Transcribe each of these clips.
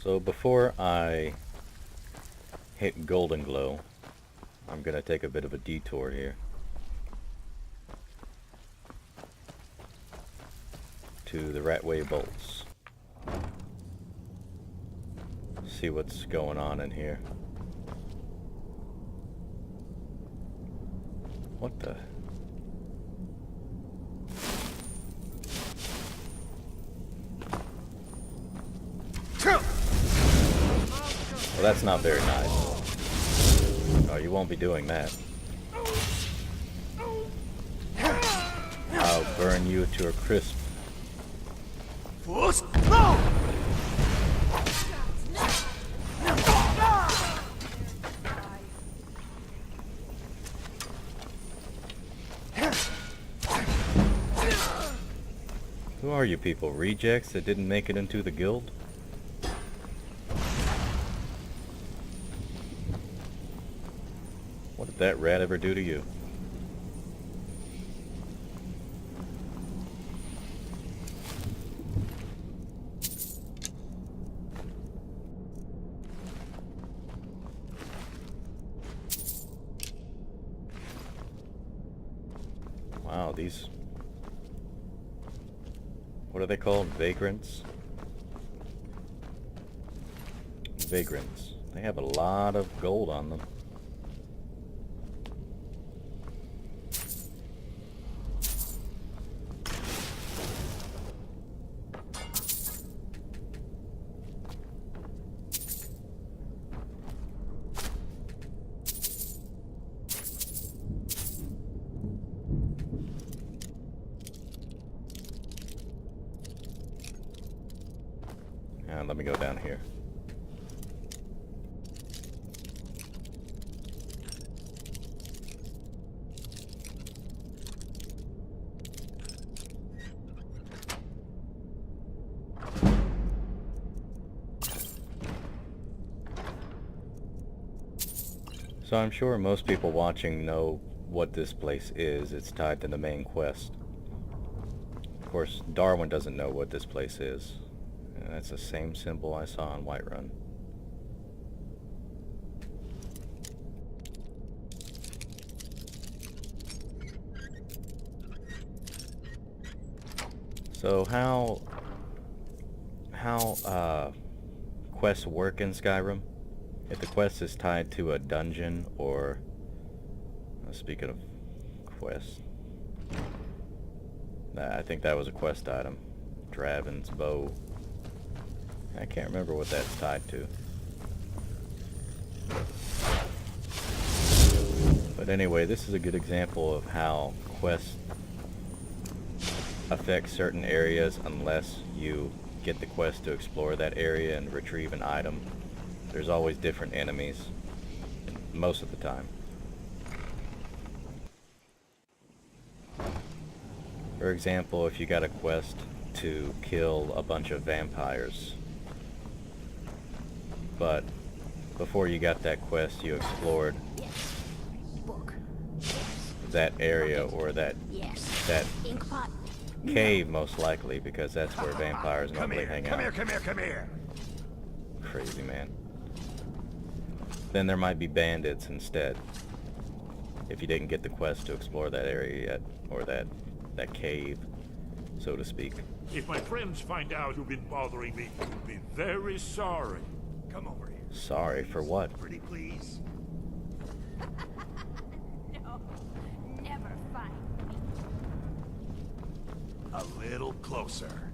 So before I hit Golden Glow, I'm gonna take a bit of a detour here to the Ratway Bolts. See what's going on in here. What the? Well, that's not very nice. Oh, you won't be doing that. I'll burn you to a crisp. Who are you people? Rejects that didn't make it into the guild? What did that rat ever do to you? Wow, these... what are they called? Vagrants? Vagrants. They have a lot of gold on them. And let me go down here. So I'm sure most people watching know what this place is. It's tied to the main quest. Of course, Darwin doesn't know what this place is. And that's the same symbol I saw on Whiterun. So how quests work in Skyrim? If the quest is tied to a dungeon or... speaking of quests, I think that was a quest item. Draven's bow. I can't remember what that's tied to. But anyway, this is a good example of how quests affect certain areas unless you get the quest to explore that area and retrieve an item. There's always different enemies, most of the time. For example, if you got a quest to kill a bunch of vampires, but before you got that quest you explored that area or that cave most likely, because that's where vampires normally hang out. Come here. Crazy man. Then there might be bandits instead, if you didn't get the quest to explore that area yet, or that cave, so to speak. If my friends find out you've been bothering me, you'll be very sorry. Come over here. Sorry for what? Pretty please. No, never find me. A little closer.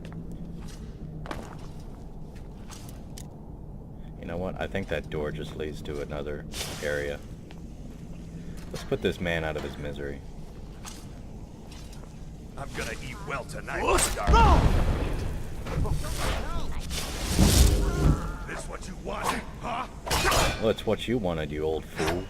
You know what? I think that door just leads to another area. Let's put this man out of his misery. I'm gonna eat well tonight, Darwin. This what you want, huh? Well, it's what you wanted, you old fool.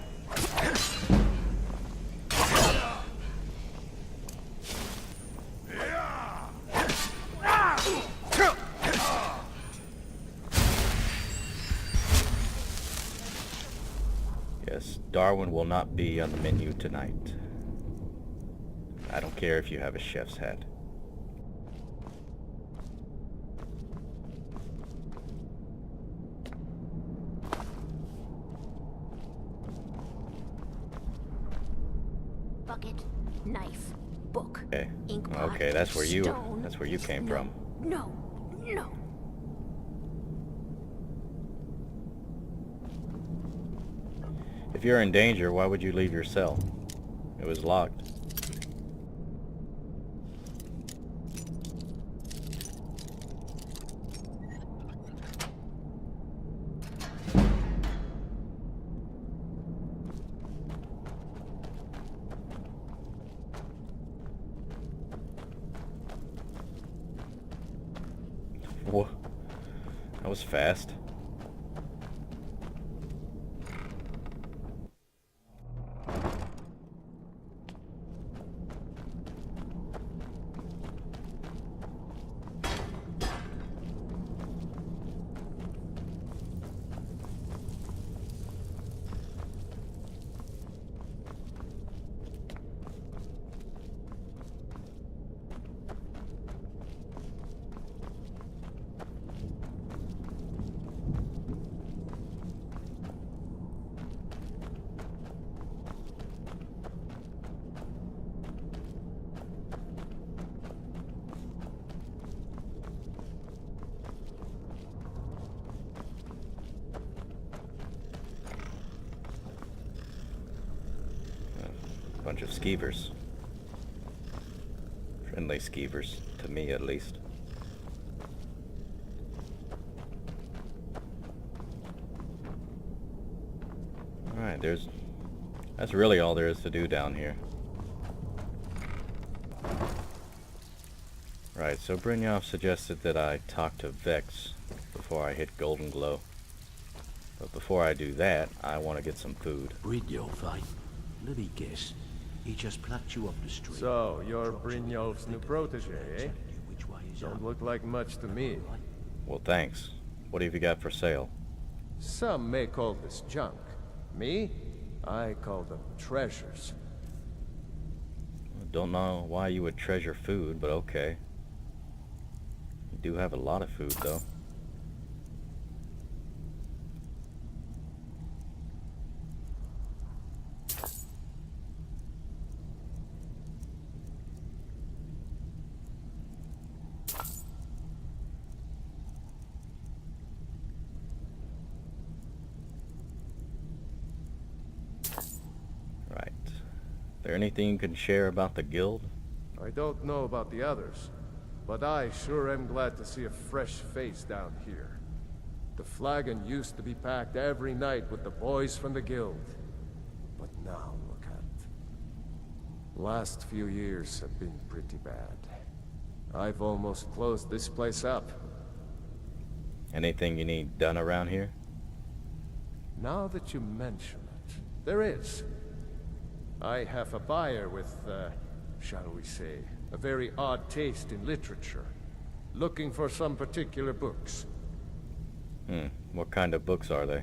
Yes, Darwin will not be on the menu tonight. I don't care if you have a chef's hat. bucket, knife, book, Okay. ink pot, Okay, that's where stone. you came from. No, no. If you're in danger, why would you leave your cell? It was locked. Whoa. That was fast. Bunch of skeevers. Friendly skeevers, to me at least. Alright, that's really all there is to do down here. Right, so Brynjolf suggested that I talk to Vex before I hit Golden Glow. But before I do that, I want to get some food. Brynjolf, eh? Let me guess. He just plucked you off the street. So, you're Brynjolf's new protege, eh? Which way is Don't up? look like much to me. Well, thanks. What have you got for sale? Some may call this junk. Me? I call them treasures. Don't know why you would treasure food, but okay. You do have a lot of food, though. Right. There anything you can share about the guild? I don't know about the others, but I sure am glad to see a fresh face down here. The flagon used to be packed every night with the boys from the guild. But now look at it. Last few years have been pretty bad. I've almost closed this place up. Anything you need done around here? Now that you mention it, there is. I have a buyer with, shall we say, a very odd taste in literature, looking for some particular books. What kind of books are they?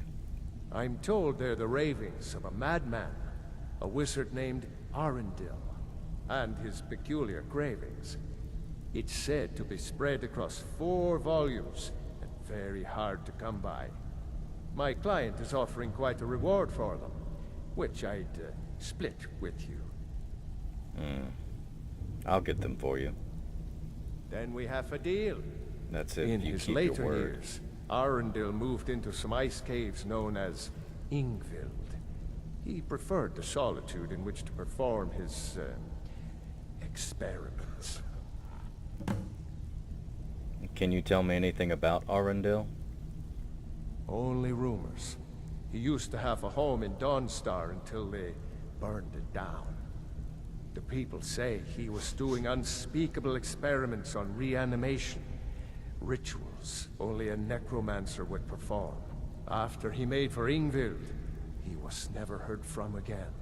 I'm told they're the ravings of a madman, a wizard named Arundel, and his peculiar cravings. It's said to be spread across 4 volumes, and very hard to come by. My client is offering quite a reward for them, which I'd split with you. I'll get them for you. Then we have a deal. That's if In you his keep later your word. years, Arundel moved into some ice caves known as Ingvild. He preferred the solitude in which to perform his experiments. Can you tell me anything about Arundel? Only rumors. He used to have a home in Dawnstar until they burned it down. The people say he was doing unspeakable experiments on reanimation. Rituals only a necromancer would perform. After he made for Ingvild, he was never heard from again.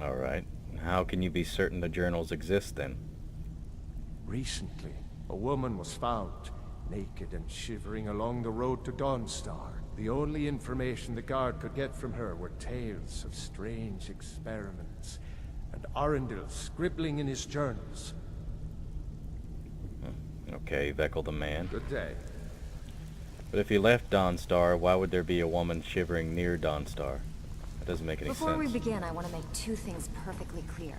Alright. How can you be certain the journals exist then? Recently, a woman was found, naked and shivering along the road to Dawnstar. The only information the guard could get from her were tales of strange experiments, and Arundel scribbling in his journals. Okay, Vekel the man. Good day. But if he left Dawnstar, why would there be a woman shivering near Dawnstar? Doesn't make any Before we sense. begin, I want to make two things perfectly clear.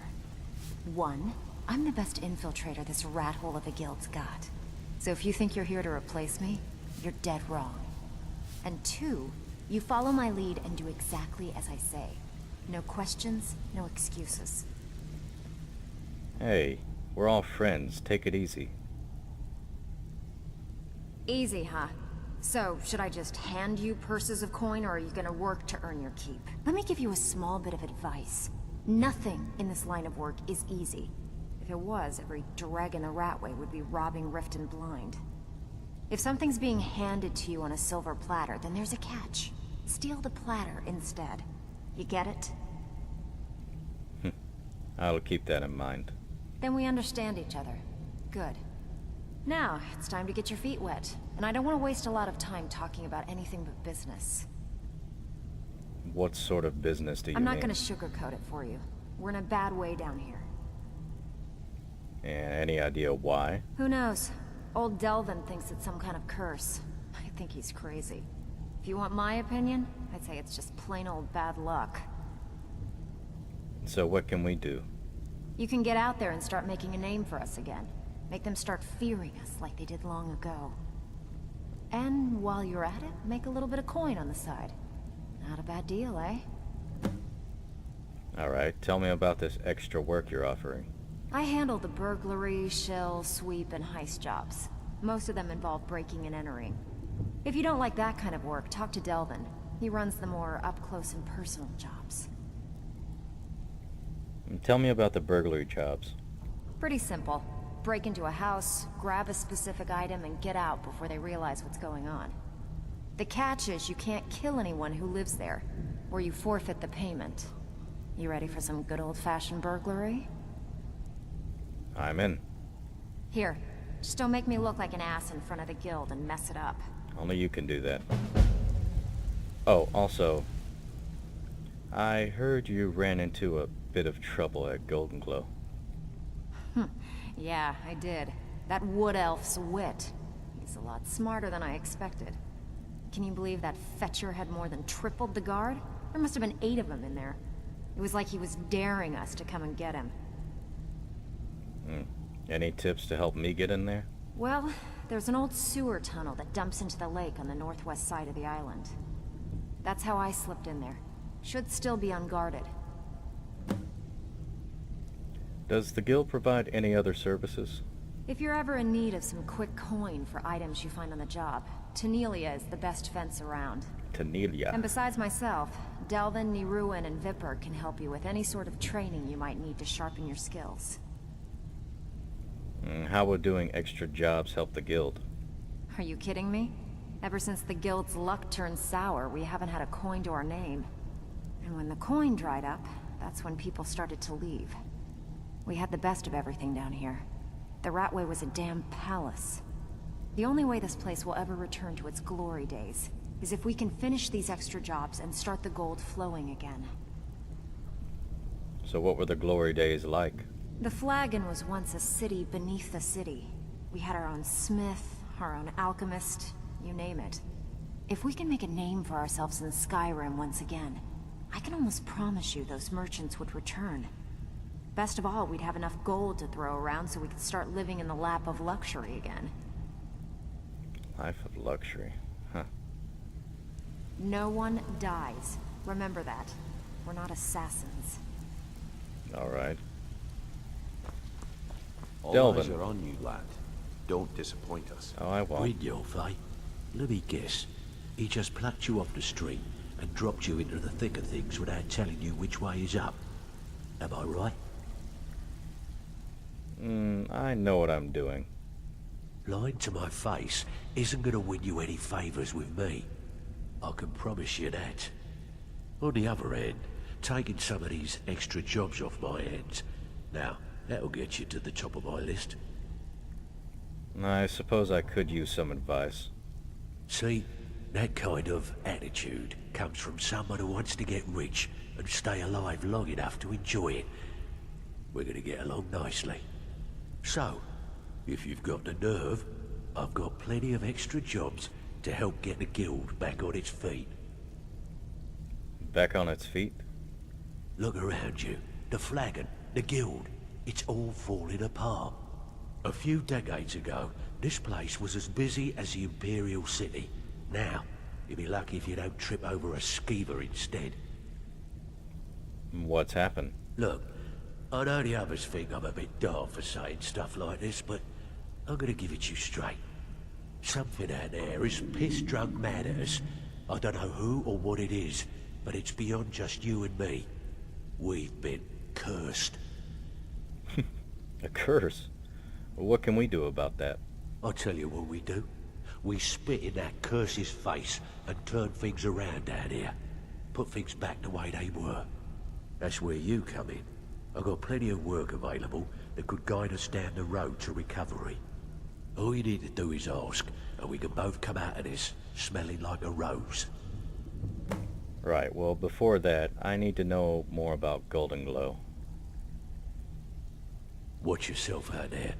One, I'm the best infiltrator this rat hole of a guild's got. So if you think you're here to replace me, you're dead wrong. And two, you follow my lead and do exactly as I say. No questions, no excuses. Hey, we're all friends. Take it easy. Easy, huh? So, should I just hand you purses of coin, or are you gonna work to earn your keep? Let me give you a small bit of advice. Nothing in this line of work is easy. If it was, every dreg in the Ratway would be robbing Rift and Blind. If something's being handed to you on a silver platter, then there's a catch. Steal the platter instead. You get it? I'll keep that in mind. Then we understand each other. Good. Now, it's time to get your feet wet. And I don't want to waste a lot of time talking about anything but business. What sort of business do you I'm mean? not gonna sugarcoat it for you. We're in a bad way down here. And any idea why? Who knows? Old Delvin thinks it's some kind of curse. I think he's crazy. If you want my opinion, I'd say it's just plain old bad luck. So what can we do? You can get out there and start making a name for us again. Make them start fearing us like they did long ago. And while you're at it, make a little bit of coin on the side. Not a bad deal, eh? Alright, tell me about this extra work you're offering. I handle the burglary, shell, sweep, and heist jobs. Most of them involve breaking and entering. If you don't like that kind of work, talk to Delvin. He runs the more up-close and personal jobs. Tell me about the burglary jobs. Pretty simple. Break into a house, grab a specific item, and get out before they realize what's going on. The catch is you can't kill anyone who lives there, or you forfeit the payment. You ready for some good old-fashioned burglary? I'm in. Here, just don't make me look like an ass in front of the guild and mess it up. Only you can do that. Oh, also, I heard you ran into a bit of trouble at Golden Glow. Yeah, I did. That wood elf's wit. He's a lot smarter than I expected. Can you believe that fetcher had more than tripled the guard? There must have been 8 of them in there. It was like he was daring us to come and get him. Any tips to help me get in there? Well, there's an old sewer tunnel that dumps into the lake on the northwest side of the island. That's how I slipped in there. Should still be unguarded. Does the guild provide any other services? If you're ever in need of some quick coin for items you find on the job, Tanelia is the best fence around. Tanelia. And besides myself, Delvin, Niruin, and Vipper can help you with any sort of training you might need to sharpen your skills. How would doing extra jobs help the guild? Are you kidding me? Ever since the guild's luck turned sour, we haven't had a coin to our name. And when the coin dried up, that's when people started to leave. We had the best of everything down here. The Ratway was a damn palace. The only way this place will ever return to its glory days is if we can finish these extra jobs and start the gold flowing again. So what were the glory days like? The Flagon was once a city beneath the city. We had our own smith, our own alchemist, you name it. If we can make a name for ourselves in Skyrim once again, I can almost promise you those merchants would return. Best of all, we'd have enough gold to throw around so we could start living in the lap of luxury again. Life of luxury. Huh. No one dies. Remember that. We're not assassins. Alright. All Delvin. eyes are on you, lad. Don't disappoint us. Oh, I won't. With your fight. Let me guess. He just plucked you off the street and dropped you into the thick of things without telling you which way is up. Am I right? I know what I'm doing. Lying to my face isn't going to win you any favours with me. I can promise you that. On the other hand, taking some of these extra jobs off my hands, now, that'll get you to the top of my list. I suppose I could use some advice. See, that kind of attitude comes from someone who wants to get rich and stay alive long enough to enjoy it. We're going to get along nicely. So, if you've got the nerve, I've got plenty of extra jobs to help get the guild back on its feet. back on its feet? Look around you. The flagon, the guild, it's all falling apart. A few decades ago, this place was as busy as the Imperial City. Now, you'll be lucky if you don't trip over a skeever instead. What's happened? Look, I know the others think I'm a bit daft for saying stuff like this, but I'm gonna give it to you straight. Something out there is piss-drunk mad at us. I don't know who or what it is, but it's beyond just you and me. We've been cursed. A curse? What can we do about that? I'll tell you what we do. We spit in that curse's face and turn things around down here. Put things back the way they were. That's where you come in. I've got plenty of work available that could guide us down the road to recovery. All you need to do is ask, and we can both come out of this smelling like a rose. Right, well before that, I need to know more about Golden Glow. Watch yourself out there.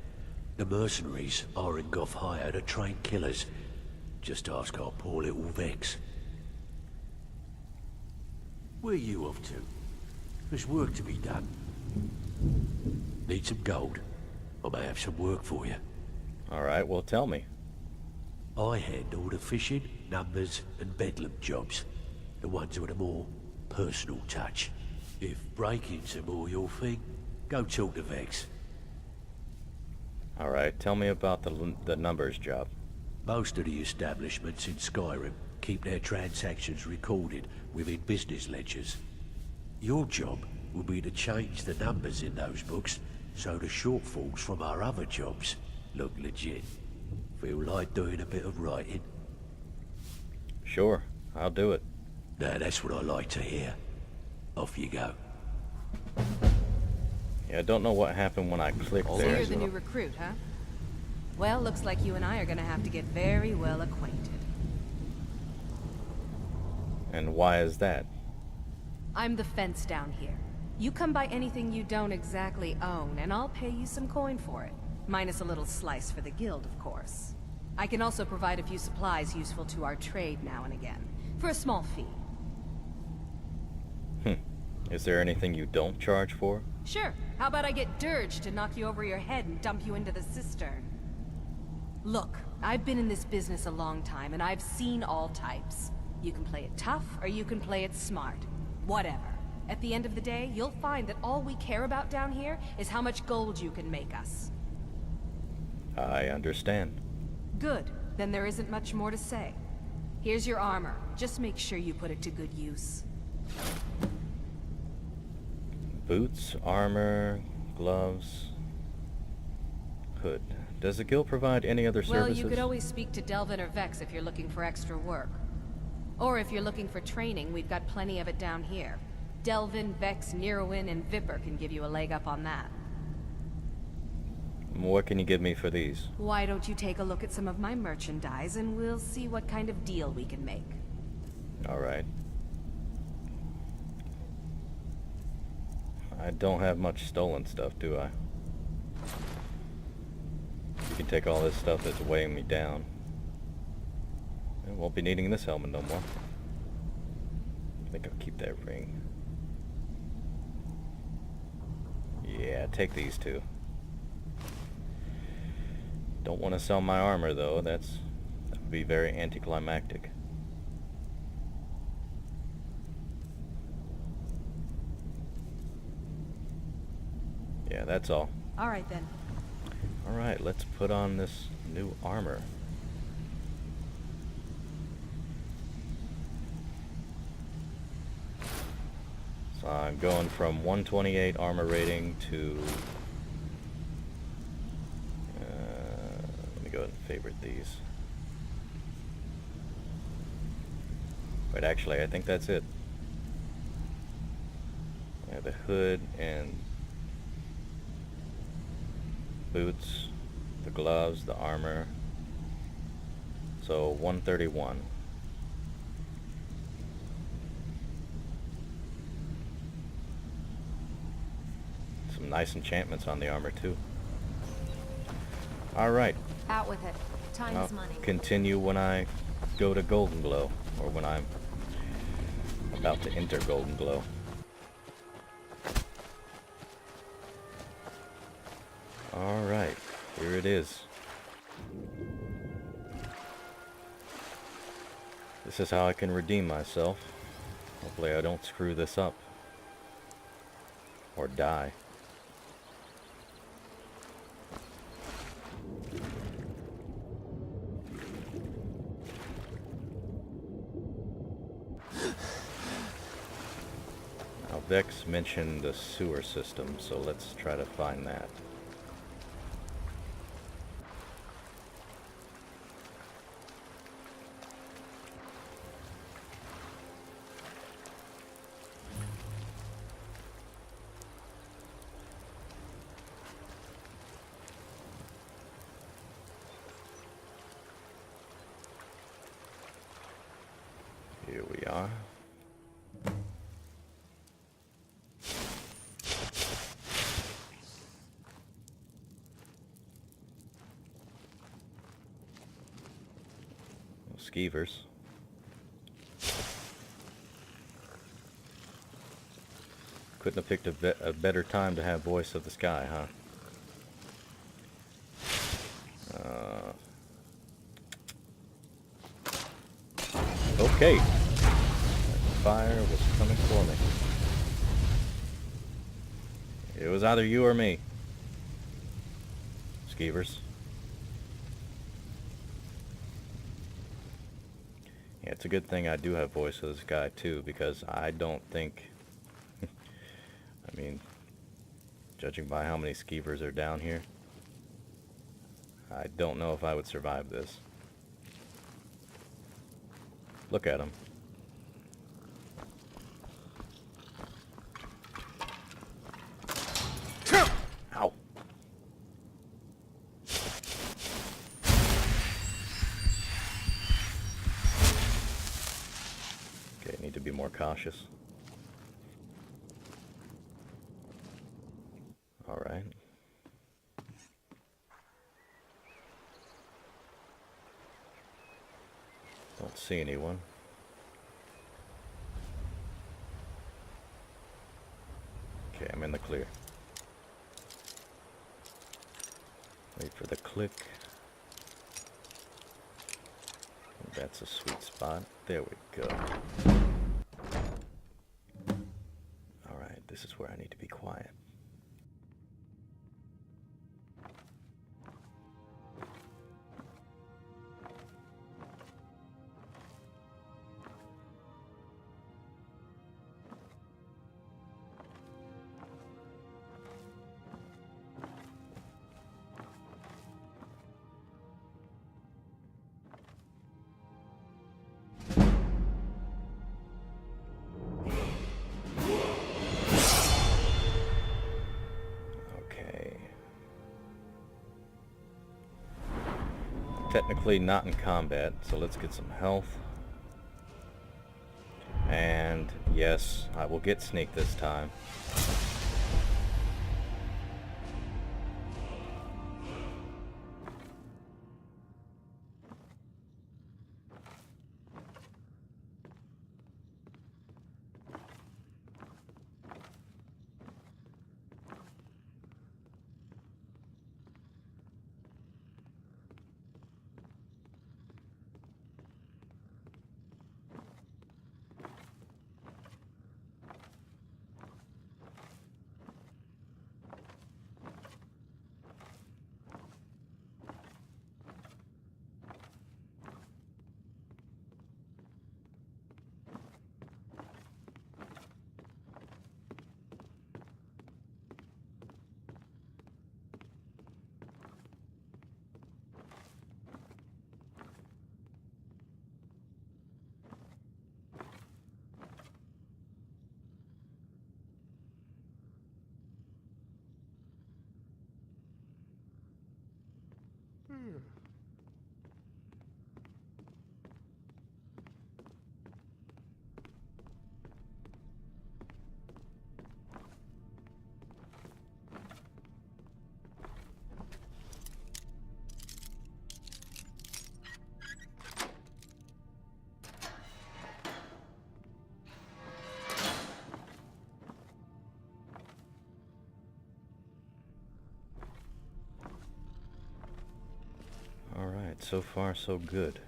The mercenaries are in Goth hire to train killers. Just ask our poor little Vex. Where are you off to? There's work to be done. Need some gold? I may have some work for you. Alright, well tell me. I handle the fishing, numbers, and bedlam jobs. The ones with a more personal touch. If breaking's a more your thing, go talk to Vex. Alright, tell me about the numbers job. Most of the establishments in Skyrim keep their transactions recorded within business ledgers. Your job will be to change the numbers in those books so the shortfalls from our other jobs look legit. Feel like doing a bit of writing? Sure, I'll do it. Now that's what I like to hear. Off you go. Yeah, I don't know what happened when I clicked So there. you're the new recruit, huh? Well, looks like you and I are gonna have to get very well acquainted. And why is that? I'm the fence down here. You come by anything you don't exactly own, and I'll pay you some coin for it. Minus a little slice for the guild, of course. I can also provide a few supplies useful to our trade now and again, for a small fee. Is there anything you don't charge for? Sure. How about I get Dirge to knock you over your head and dump you into the cistern? Look, I've been in this business a long time, and I've seen all types. You can play it tough, or you can play it smart. Whatever. At the end of the day, you'll find that all we care about down here is how much gold you can make us. I understand. Good. Then there isn't much more to say. Here's your armor. Just make sure you put it to good use. Boots, armor, gloves, hood. Does the guild provide any other services? Well, you could always speak to Delvin or Vex if you're looking for extra work. Or if you're looking for training, we've got plenty of it down here. Delvin, Vex, Neroin, and Vipper can give you a leg up on that. What can you give me for these? Why don't you take a look at some of my merchandise and we'll see what kind of deal we can make. Alright. I don't have much stolen stuff, do I? You can take all this stuff that's weighing me down. I won't be needing this helmet no more. I think I'll keep that ring. Yeah, take these two. Don't want to sell my armor though, that would be very anticlimactic. Yeah, that's all. Alright then. Alright, let's put on this new armor. So I'm going from 128 armor rating to... let me go ahead and favorite these. But actually, I think that's it. Yeah, the hood and boots, the gloves, the armor. So 131. Some nice enchantments on the armor too. Alright, Out with it. Time I'll is money. continue when I go to Golden Glow, or when I'm About to enter Golden Glow. Alright, here it is. This is how I can redeem myself. Hopefully I don't screw this up. Or die. Now Vex mentioned the sewer system, so let's try to find that. Here we are. Skeevers. Couldn't have picked a better time to have Voice of the Sky, huh? Okay. That fire was coming for me. It was either you or me. Skeevers. Yeah, it's a good thing I do have Voice of the Sky too, because I don't think... I mean, judging by how many Skeevers are down here, I don't know if I would survive this. Look at him. Ow. Okay, need to be more cautious. All right. Don't see anyone. Okay, I'm in the clear. Wait for the click. That's a sweet spot. There we go. Alright, this is where I need to be quiet. Technically not in combat, so let's get some health. And yes, I will get sneak this time. so far so good.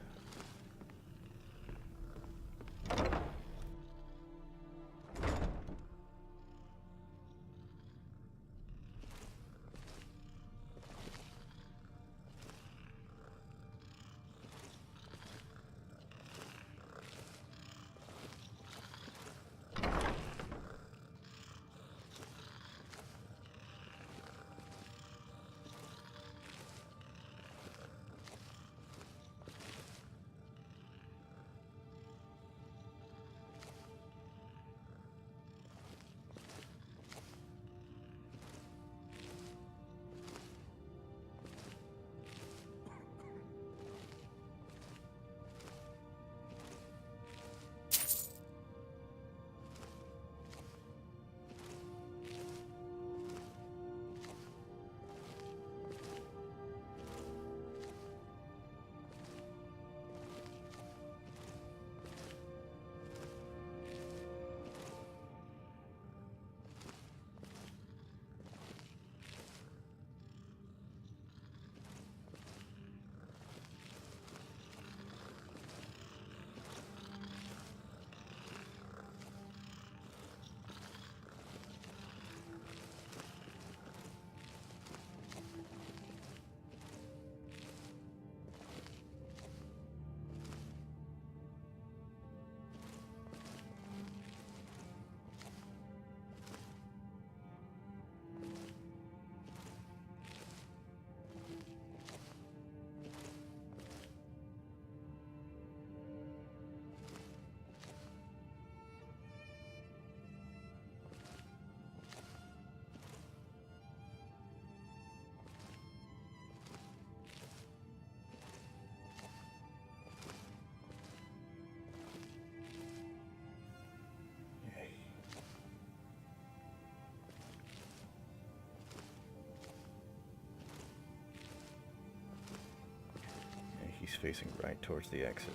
He's facing right towards the exit.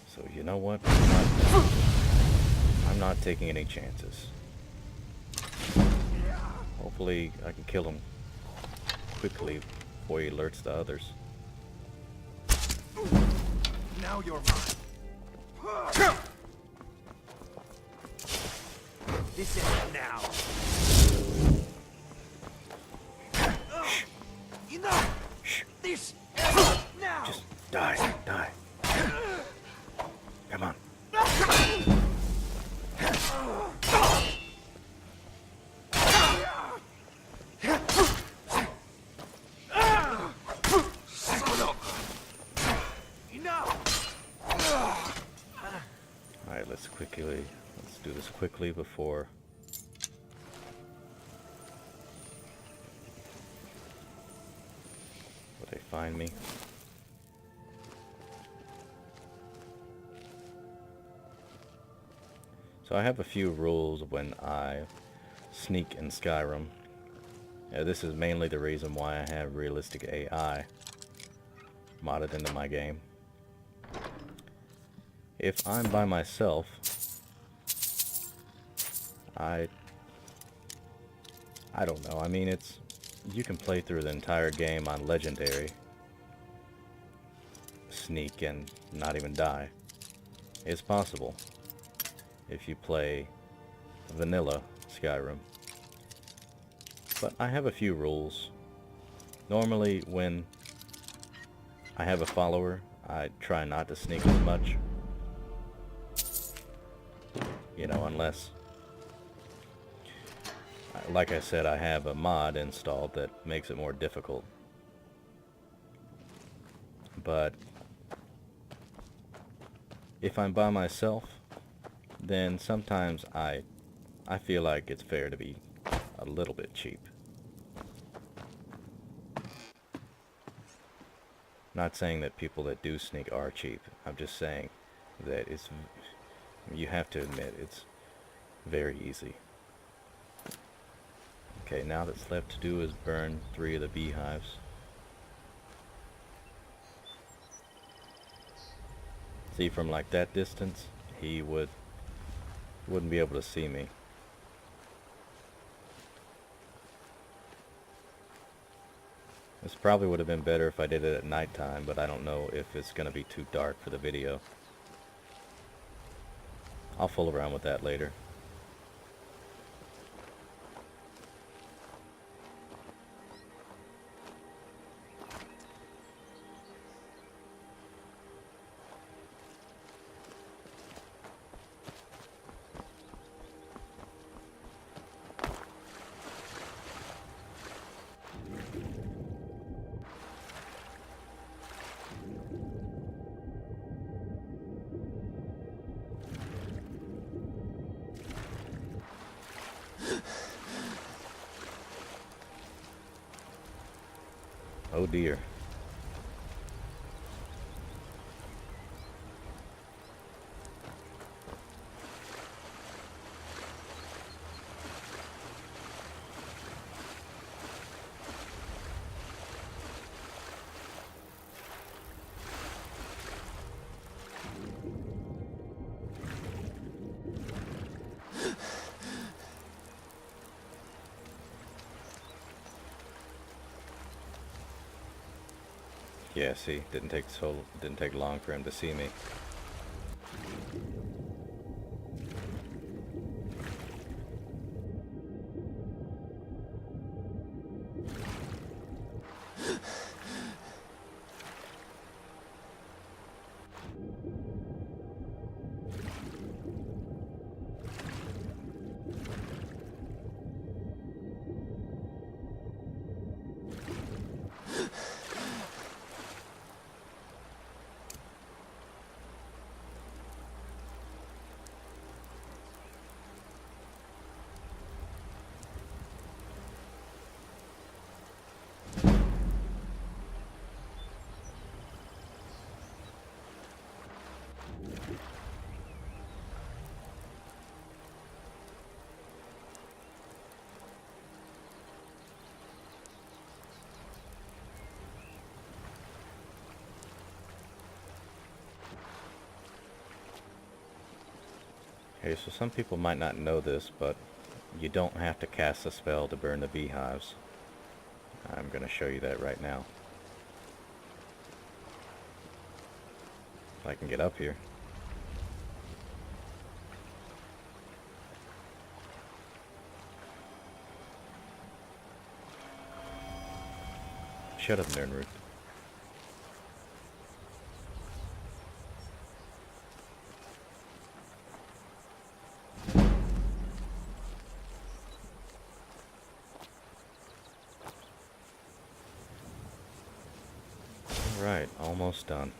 So you know what? I'm not taking any chances. Hopefully I can kill him quickly before he alerts the others. Now you're mine. This is now. Enough. This is now. Just die, die. Come on. Alright, let's do this quickly before they find me. So I have a few rules when I sneak in Skyrim. This is mainly the reason why I have realistic AI modded into my game. If I'm by myself, I don't know. I mean, you can play through the entire game on Legendary, sneak and not even die. It's possible if you play vanilla Skyrim. But I have a few rules. Normally when I have a follower, I try not to sneak as much. You know, unless, like I said, I have a mod installed that makes it more difficult. But if I'm by myself, then sometimes I feel like it's fair to be a little bit cheap. Not saying that people that do sneak are cheap. I'm just saying that you have to admit it's very easy. Okay, now that's left to do is burn 3 of the beehives. See, from like that distance, he wouldn't be able to see me. This probably would have been better if I did it at nighttime, but I don't know if it's going to be too dark for the video. I'll fool around with that later. Oh dear. Yeah, see, didn't take long for him to see me. Okay, so some people might not know this, but you don't have to cast a spell to burn the beehives. I'm going to show you that right now. If I can get up here. Shut up, Nernroot. Alright, almost done.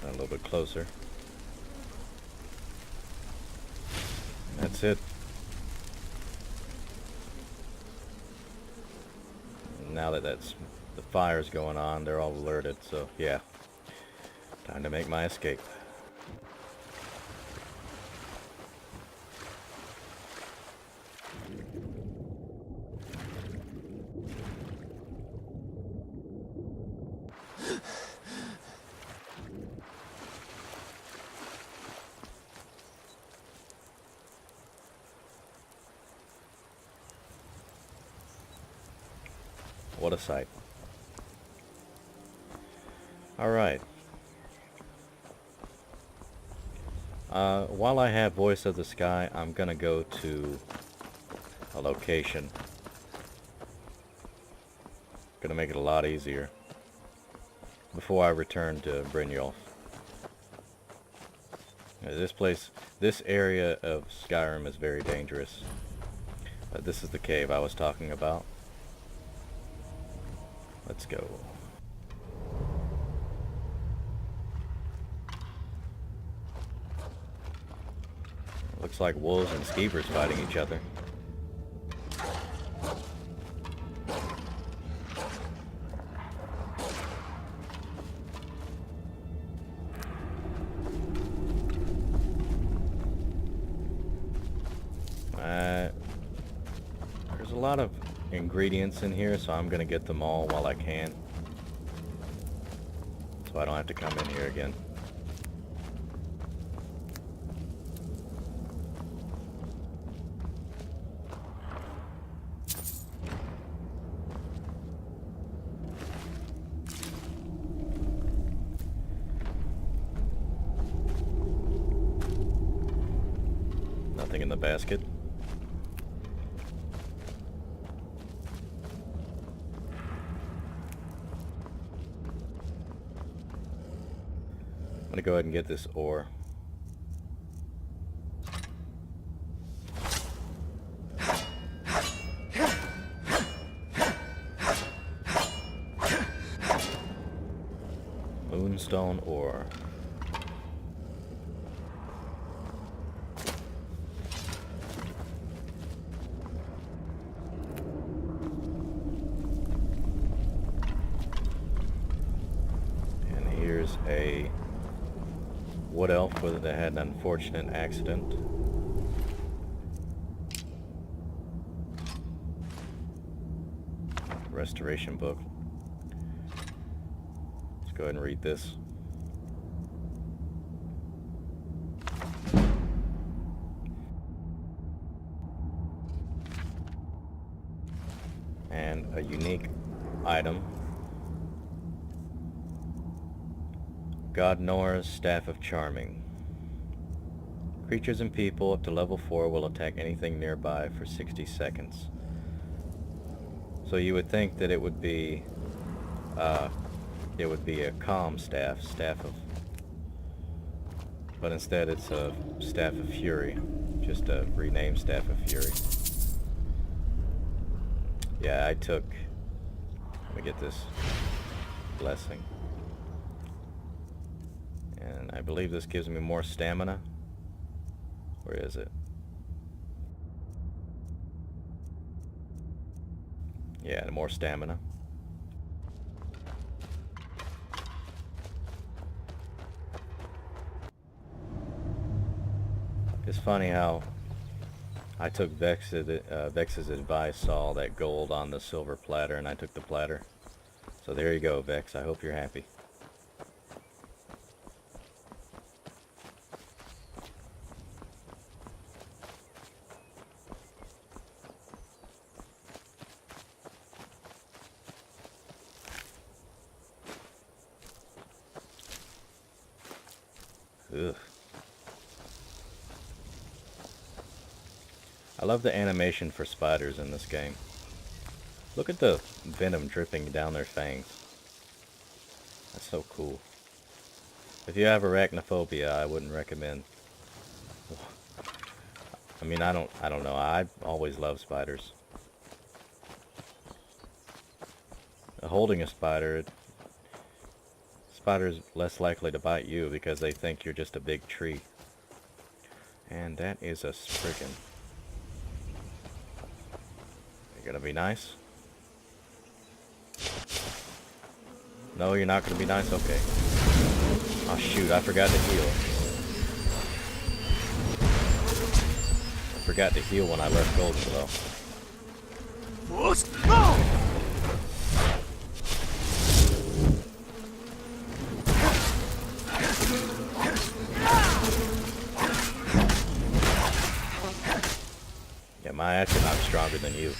A little bit closer. That's it. Now that the fire's going on, they're all alerted, so yeah. Time to make my escape. What a sight. Alright. While I have Voice of the Sky, I'm gonna go to a location. Gonna make it a lot easier before I return to Brynjolf. This area of Skyrim is very dangerous. This is the cave I was talking about. Let's go. Looks like wolves and skeevers fighting each other. There's a lot of ingredients in here, so I'm gonna get them all while I can, so I don't have to come in here again. basket. I'm gonna go ahead and get this ore. Moonstone ore. And here's a wood elf that had an unfortunate accident. Restoration book. Let's go ahead and read this. And a unique item. God Nora's Staff of Charming. Creatures and people up to level 4 will attack anything nearby for 60 seconds. So you would think that it would be a calm staff of, but instead it's a Staff of Fury, just a renamed Staff of Fury. Yeah, let me get this blessing. And I believe this gives me more stamina. Where is it? Yeah, more stamina. It's funny how I took Vex's advice, saw all that gold on the silver platter, and I took the platter. So there you go, Vex. I hope you're happy. Ugh. I love the animation for spiders in this game. Look at the venom dripping down their fangs. That's so cool. If you have arachnophobia, I wouldn't recommend. I mean, I don't know. I always love spiders. Holding a spider's less likely to bite you because they think you're just a big tree. And that is a spriggan. You're gonna be nice? No, you're not gonna be nice? Okay. Oh shoot, I forgot to heal. I forgot to heal when I left gold below. Yeah, my Atronach's stronger than you.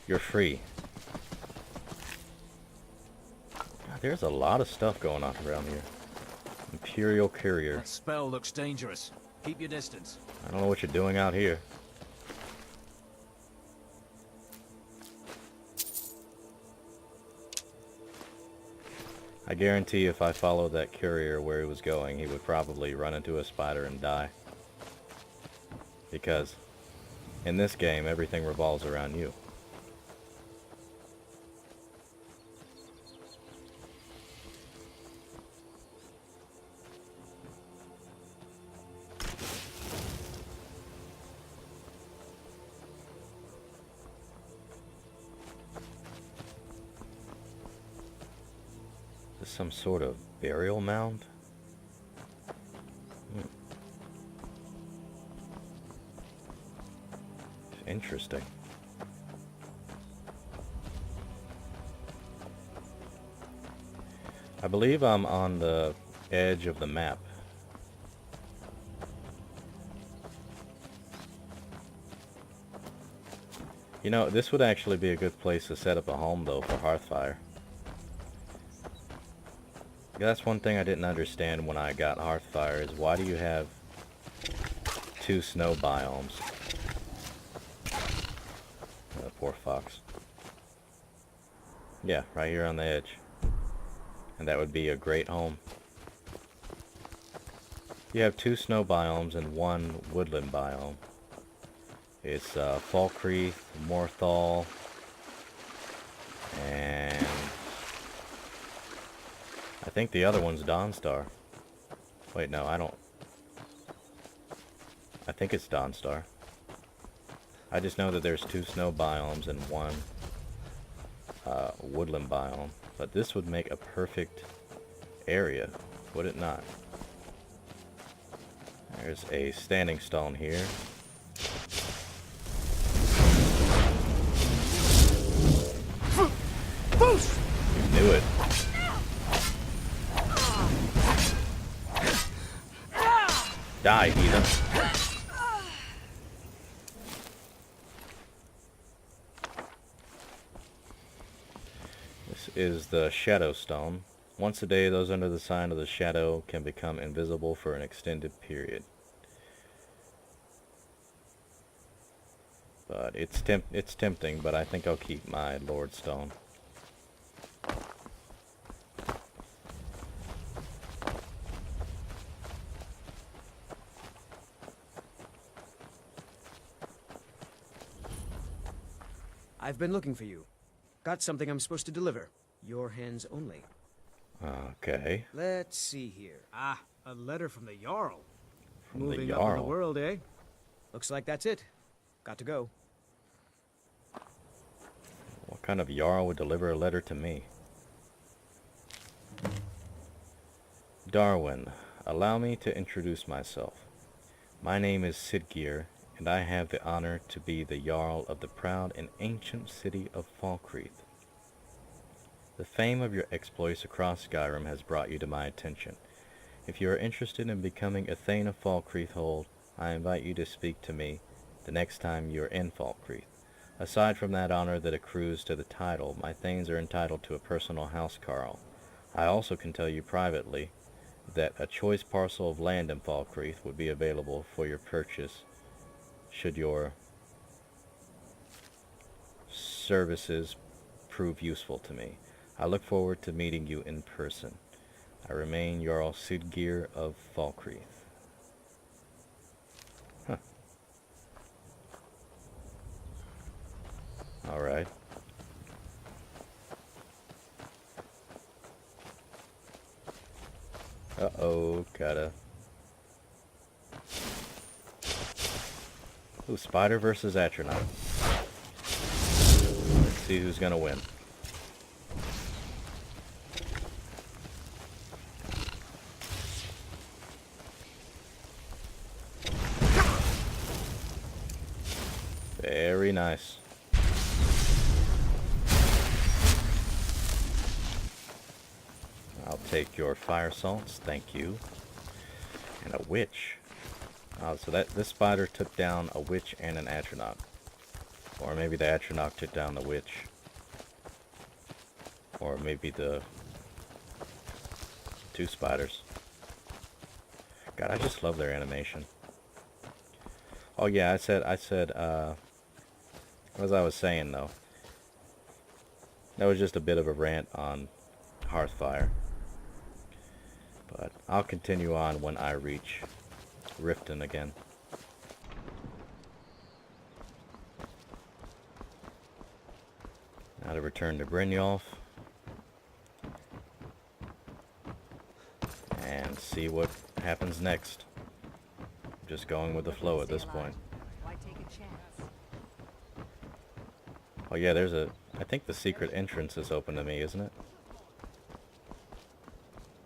You're free. God, there's a lot of stuff going on around here. Imperial Courier. That spell looks dangerous. Keep your distance. I don't know what you're doing out here. I guarantee if I followed that courier where he was going, he would probably run into a spider and die. Because in this game, everything revolves around you. Some sort of burial mound? Interesting. I believe I'm on the edge of the map. You know, this would actually be a good place to set up a home though for Hearthfire. That's one thing I didn't understand when I got Hearthfire, is why do you have 2 snow biomes? Poor fox. Yeah, right here on the edge. And that would be a great home. You have 2 snow biomes and 1 woodland biome. It's Falkreath, Morthal, and I think the other one's Dawnstar. Wait, no, I think it's Dawnstar. I just know that there's 2 snow biomes and 1 woodland biome. But this would make a perfect area, would it not? There's a standing stone here. You knew it. Die, heathen. This is the Shadow Stone. Once a day, those under the sign of the shadow can become invisible for an extended period. But it's tempting, but I think I'll keep my Lord Stone. I've been looking for you. Got something I'm supposed to deliver. Your hands only. Okay. Let's see here. Ah, a letter from the Jarl. From the Moving up in the Jarl. world, eh? Looks like that's it. Got to go. What kind of Jarl would deliver a letter to me? Darwin, allow me to introduce myself. My name is Sidgeir, and I have the honor to be the Jarl of the proud and ancient city of Falkreath. The fame of your exploits across Skyrim has brought you to my attention. If you are interested in becoming a Thane of Falkreath Hold, I invite you to speak to me the next time you are in Falkreath. Aside from that honor that accrues to the title, my Thanes are entitled to a personal housecarl. I also can tell you privately that a choice parcel of land in Falkreath would be available for your purchase should your services prove useful to me. I look forward to meeting you in person. I remain Jarl Sidgeir of Falkreath. Huh. Alright. Uh-oh, gotta... Ooh, Spider versus Atronach. Let's see who's gonna win. Very nice. I'll take your fire salts, thank you. And a witch. Oh, so this spider took down a witch and an Atronach. Or maybe the Atronach took down the witch. Or maybe the 2 spiders. God, I just love their animation. Oh yeah, I said, as I was saying though, that was just a bit of a rant on Hearthfire. But I'll continue on when I reach Riften again. Now to return to Brynjolf and see what happens next. Just going with the flow at this point. Why take a chance? Oh yeah, I think the secret entrance is open to me, isn't it?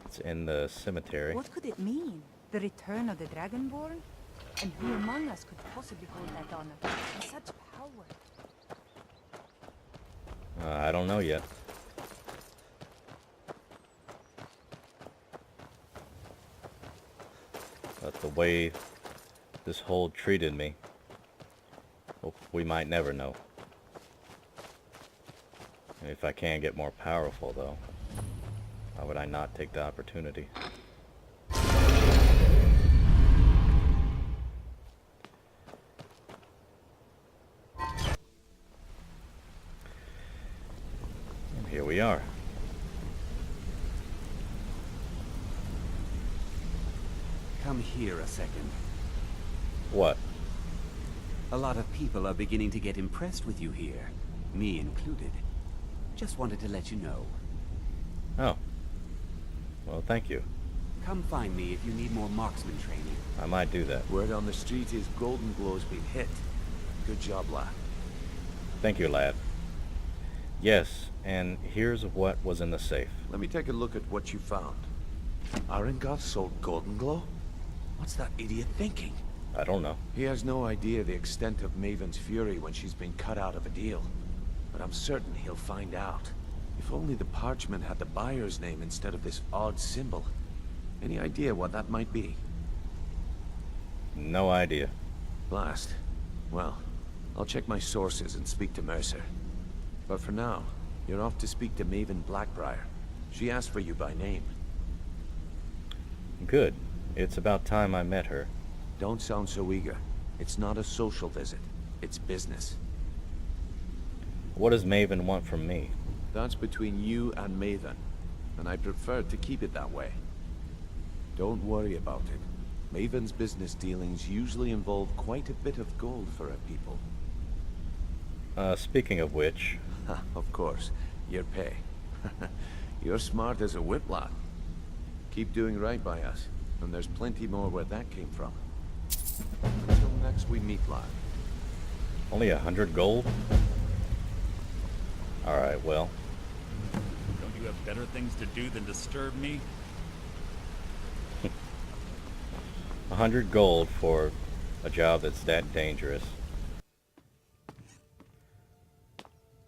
It's in the cemetery. What could it mean? The return of the Dragonborn? And who among us could possibly hold that honor? And such power. I don't know yet. But the way this hold treated me, well, we might never know. If I can get more powerful though. Why would I not take the opportunity? And here we are. Come here a second. What? A lot of people are beginning to get impressed with you here, me included. Just wanted to let you know. Oh. Well, thank you. Come find me if you need more marksman training. I might do that. Word on the street is Golden Glow's been hit. Good job, lad. Thank you, lad. Yes, and here's what was in the safe. Let me take a look at what you found. Arengoth sold Golden Glow? What's that idiot thinking? I don't know. He has no idea the extent of Maven's fury when she's been cut out of a deal. But I'm certain he'll find out. If only the parchment had the buyer's name instead of this odd symbol. Any idea what that might be? No idea. Blast. Well, I'll check my sources and speak to Mercer. But for now, you're off to speak to Maven Blackbriar. She asked for you by name. Good. It's about time I met her. Don't sound so eager. It's not a social visit. It's business. What does Maven want from me? That's between you and Maven, and I prefer to keep it that way. Don't worry about it. Maven's business dealings usually involve quite a bit of gold for her people. Speaking of which... Of course, your pay. You're smart as a whip, lad. Keep doing right by us, and there's plenty more where that came from. Until next we meet, lad. Only 100 gold? Alright, well. Don't you have better things to do than disturb me? 100 gold for a job that's that dangerous.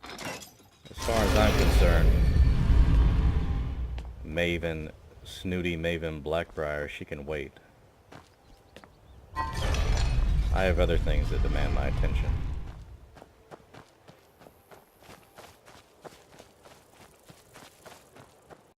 As far as I'm concerned, snooty Maven Blackbriar, she can wait. I have other things that demand my attention.